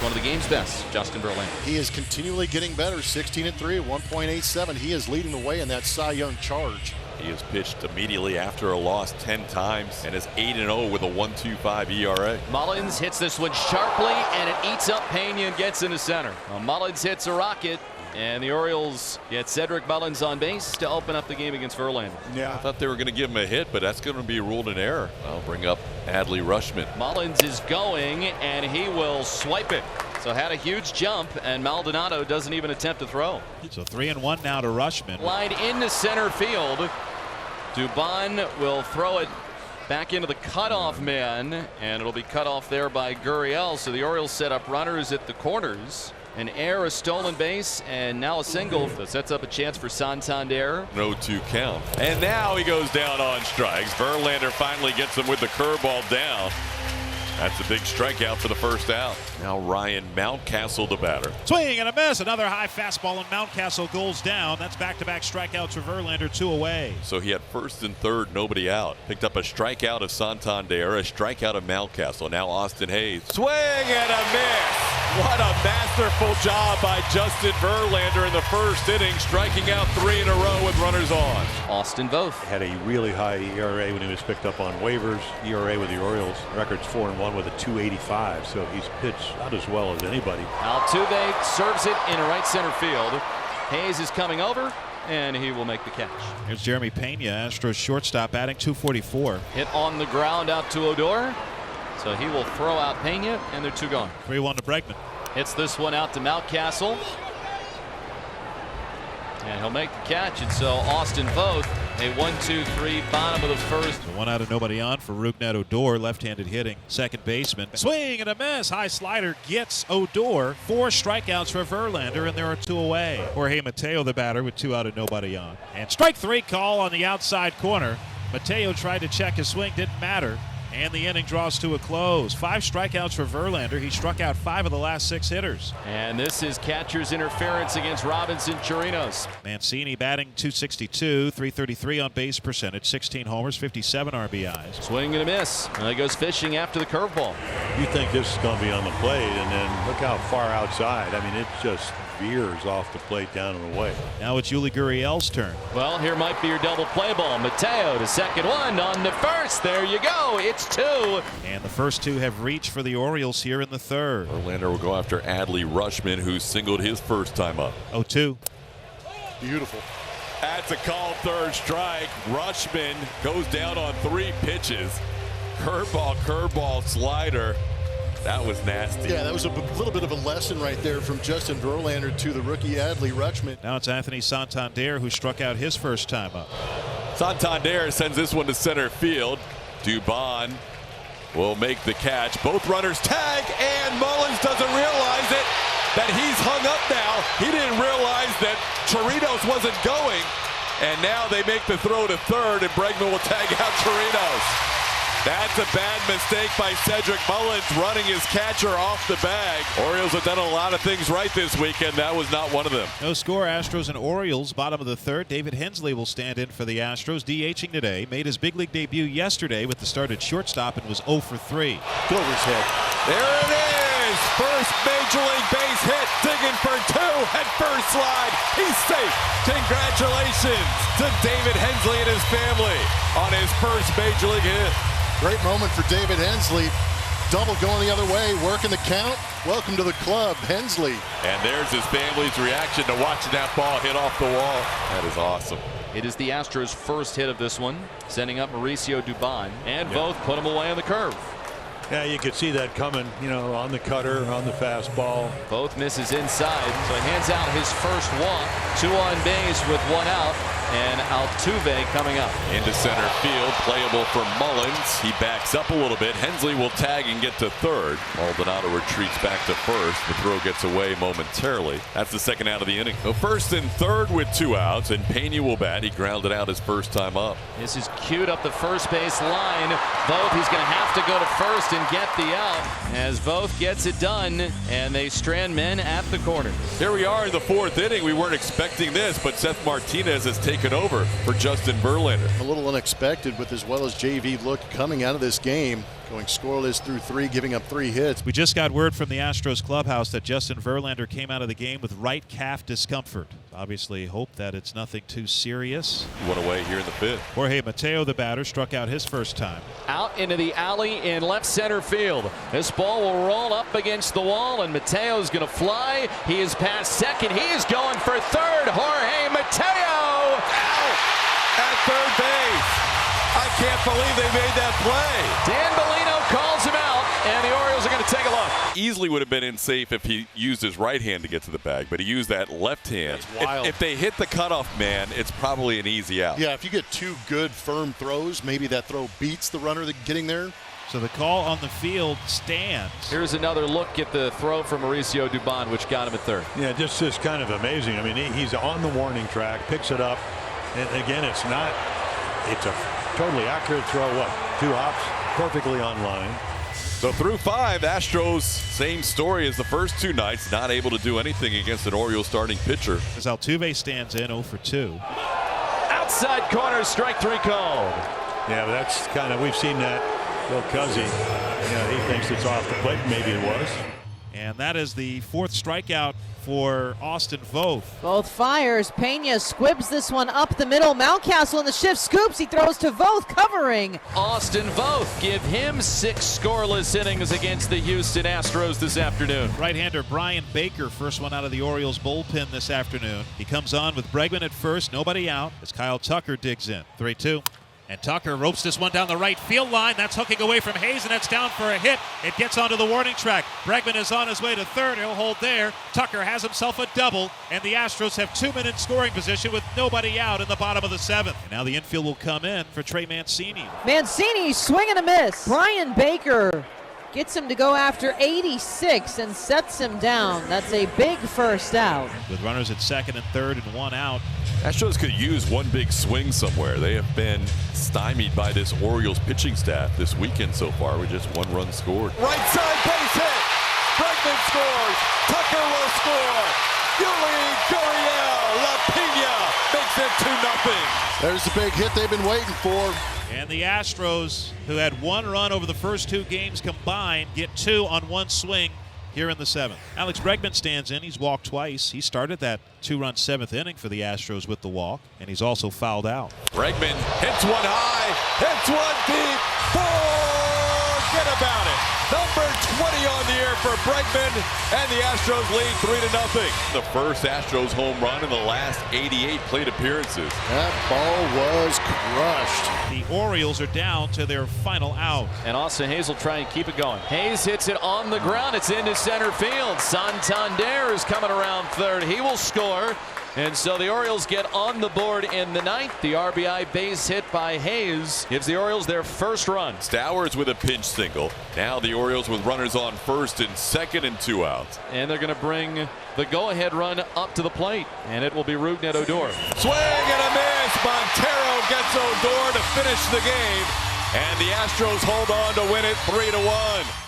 one of the game's best, Justin Verlander. He is continually getting better. 16-3 at 1.87. He is leading the way in that Cy Young charge. He has pitched immediately after a loss 10 times and is 8-0 with a 1.25 ERA. Mullins hits this one sharply, and it eats up Pena and gets into center. Well, Mullins hits a rocket, and the Orioles get Cedric Mullins on base to open up the game against Verlander. Yeah, I thought they were going to give him a hit, but that's going to be ruled an error. I'll bring up Adley Rutschman. Mullins is going, and he will swipe it. So had a huge jump, and Maldonado doesn't even attempt to throw. So 3-1 now to Rutschman. Line into center field. Dubon will throw it back into the cutoff man, and it'll be cut off there by Gurriel. So the Orioles set up runners at the corners. An error, a stolen base, and now a single that sets up a chance for Santander. 0-2 count. And now he goes down on strikes. Verlander finally gets him with the curveball down. That's a big strikeout for the first out. Now Ryan Mountcastle, the batter. Swing and a miss. Another high fastball, and Mountcastle goes down. That's back-to-back strikeouts for Verlander, 2 away. So he had first and third, nobody out. Picked up a strikeout of Santander, a strikeout of Mountcastle. Now Austin Hayes. Swing and a miss. What a masterful job by Justin Verlander in the first inning, striking out 3 in a row with runners on. Austin Voth had a really high ERA when he was picked up on waivers. ERA with the Orioles, record's 4-1 with a 2.85, so he's pitched not as well as anybody. Altuve serves it in right center field. Hayes is coming over, and he will make the catch. Here's Jeremy Pena, Astros shortstop, batting .244. Hit on the ground out to Odor. So he will throw out Pena, and they're 2 gone. 3-1 to Bregman. Hits this one out to Mountcastle. And he'll make the catch. And so Austin Voth, a 1-2-3 bottom of the first. So 1 out of nobody on for Rougned Odor, left-handed hitting second baseman. Swing and a miss. High slider gets Odor. 4 strikeouts for Verlander, and there are 2 away. Jorge Mateo, the batter, with 2 out of nobody on. And strike 3 call on the outside corner. Mateo tried to check his swing, didn't matter. And the inning draws to a close. 5 strikeouts for Verlander. He struck out 5 of the last 6 hitters. And this is catcher's interference against Robinson Chirinos. Mancini batting .262, .333 on base percentage, 16 homers, 57 RBIs. Swing and a miss. And he goes fishing after the curveball. You think this is going to be on the plate, and then look how far outside. I mean, it just veers off the plate down and away. Now it's Yuli Gurriel's turn. Well, here might be your double play ball. Mateo to second, 1 on the first. There you go. It's 2. And the first 2 have reached for the Orioles here in the third. Verlander will go after Adley Rutschman, who singled his first time up. 0-2. Beautiful. That's a called third strike. Rutschman goes down on 3 pitches. Curveball, slider. That was nasty. Yeah, that was a little bit of a lesson right there from Justin Verlander to the rookie Adley Rutschman. Now it's Anthony Santander, who struck out his first time up. Santander sends this one to center field. Dubon will make the catch. Both runners tag, and Mullins doesn't realize it, that he's hung up now. He didn't realize that Chirinos wasn't going, and now they make the throw to third, and Bregman will tag out Chirinos. That's a bad mistake by Cedric Mullins, running his catcher off the bag. Orioles have done a lot of things right this weekend. That was not one of them. No score, Astros and Orioles, bottom of the third. David Hensley will stand in for the Astros, DHing today. Made his big league debut yesterday with the start at shortstop and was 0 for 3. Silver's hit. There it is. First major league base hit. Digging for 2. Head first slide. He's safe. Congratulations to David Hensley and his family on his first major league hit. Great moment for David Hensley. Double going the other way, working the count. Welcome to the club, Hensley. And there's his family's reaction to watching that ball hit off the wall. That is awesome. It is the Astros' first hit of this one, sending up Mauricio Dubon, and both put him away on the curve. Yeah, you could see that coming, you know, on the cutter, on the fastball. Both misses inside, so he hands out his first walk. 2 on base with 1 out. And Altuve coming up. Into center field, playable for Mullins. He backs up a little bit. Hensley will tag and get to third. Maldonado retreats back to first. The throw gets away momentarily. That's the second out of the inning. So first and third with 2 outs, and Pena will bat. He grounded out his first time up. This is queued up the first base line. Voth, he's going to have to go to first and get the out as Voth gets it done, and they strand men at the corner. Here we are in the 4th inning. We weren't expecting this, but Seth Martinez has taken taken over for Justin Verlander. A little unexpected with as well as JV looked coming out of this game. Going scoreless through 3, giving up 3 hits. We just got word from the Astros clubhouse that Justin Verlander came out of the game with right calf discomfort. Obviously hope that it's nothing too serious. One away here in the 5th. Jorge Mateo, the batter, struck out his first time. Out into the alley in left center field. This ball will roll up against the wall, and Mateo's going to fly. He is past second. He is going for third. Jorge Mateo Out at third base. I can't believe they made that play. Dan Bellino calls him out, and the Orioles are going to take a look. Easily would have been unsafe if he used his right hand to get to the bag, but he used that left hand. That's wild. If they hit the cutoff man, it's probably an easy out. Yeah, if you get 2 good firm throws, maybe that throw beats the runner that getting there. So the call on the field stands. Here's another look at the throw from Mauricio Dubon, which got him at third. Yeah, just kind of amazing. I mean, he's on the warning track, picks it up, and again, it's a totally accurate throw. What, 2 hops, perfectly on line. So through 5, Astros, same story as the first 2 nights, not able to do anything against an Orioles starting pitcher. As Altuve stands in 0 for 2. Outside corner, strike 3 called. Yeah, but that's kind of, we've seen that. Bill Cuzzy, he thinks it's off the plate. Maybe it was. And that is the 4th strikeout for Austin Voth. Both fires. Pena squibs this one up the middle. Mountcastle in the shift scoops. He throws to Voth, covering. Austin Voth, give him 6 scoreless innings against the Houston Astros this afternoon. Right-hander Brian Baker, first one out of the Orioles bullpen this afternoon. He comes on with Bregman at first, nobody out, as Kyle Tucker digs in. 3-2. And Tucker ropes this one down the right field line. That's hooking away from Hayes, and that's down for a hit. It gets onto the warning track. Bregman is on his way to third. He'll hold there. Tucker has himself a double, and the Astros have 2 men in scoring position with nobody out in the bottom of the 7th. And now the infield will come in for Trey Mancini. Mancini swing and a miss. Brian Baker gets him to go after 86 and sets him down. That's a big first out. With runners at second and third and 1 out. Astros could use one big swing somewhere. They have been stymied by this Orioles pitching staff this weekend so far with just 1 run scored. Right side base hit. Bregman scores. Tucker will score. Yuli Gurriel La Pena makes it 2-0. There's the big hit they've been waiting for. And the Astros, who had 1 run over the first 2 games combined, get 2 on 1 swing here in the 7th. Alex Bregman stands in. He's walked twice. He started that 2-run 7th inning for the Astros with the walk, and he's also fouled out. Bregman hits one high, hits one deep. Forget about it. Number 20 on the air for Bregman, and the Astros lead 3-0. The first Astros home run in the last 88 plate appearances. That ball was crushed. The Orioles are down to their final out. And Austin Hayes will try and keep it going. Hayes hits it on the ground. It's into center field. Santander is coming around third. He will score. And so the Orioles get on the board in the 9th. The RBI base hit by Hayes gives the Orioles their first run. Stowers with a pinch single. Now the Orioles with runners on first and second and 2 outs. And they're going to bring the go-ahead run up to the plate. And it will be Rougned Odor. Swing and a miss. Montero gets Odor to finish the game. And the Astros hold on to win it 3-1.